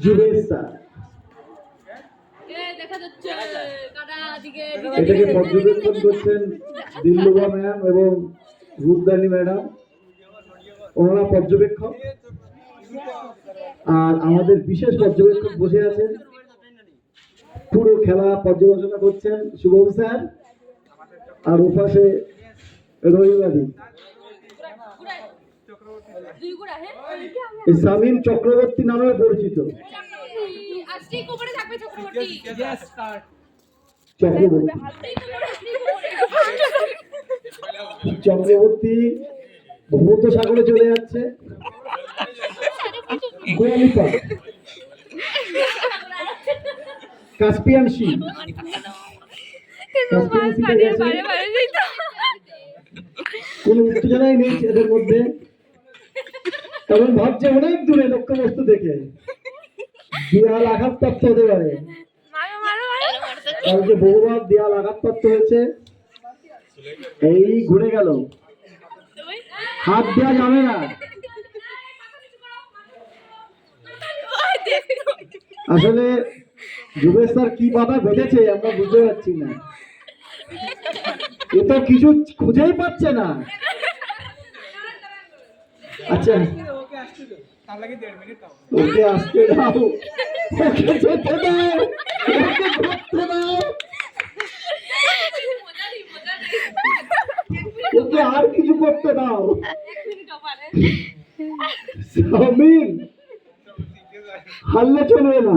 Zuber sir এটাকে পর্যবেক্ষণ করছেন দিল্লুবা ম্যাম এবং রূপদানি ম্যাডাম, ওনারা পর্যবেক্ষক। আর আমাদের বিশেষ পর্যবেক্ষক বসে আছেন, পুরো খেলা পর্যালোচনা করছেন শুভম স্যার, আর ওপাশে রবিবাদী শামীম চক্রবর্তী নামে পরিচিত। চক্রবর্তী ভূমধ্য সাগরে চলে যাচ্ছে। কাস্পিয়ান সি, কোন উত্তেজনাই নেই এদের মধ্যে, কারণ ভাবছে অনেক দূরে লক্ষ্যবস্তু দেখে দেয়াল আঘাতপ্রাপ্ত হতে পারে। কালকে বহুবার দেয়াল আঘাতপ্রাপ্ত হয়েছে, এই ঘুরে গেল, হাত দেওয়া যাবে না। আসলে যুবেশ স্যার কি বাধা বেঁধেছে আমরা বুঝতে পারছি না, এ তো কিছু খুঁজেই পাচ্ছে না। আচ্ছা ওকে আসতে দাও, ওকে যেতে দাও, ওকে ঘুরতে দাও, ওকে আর কিছু করতে দাও। শামীম হারলে চলবে না।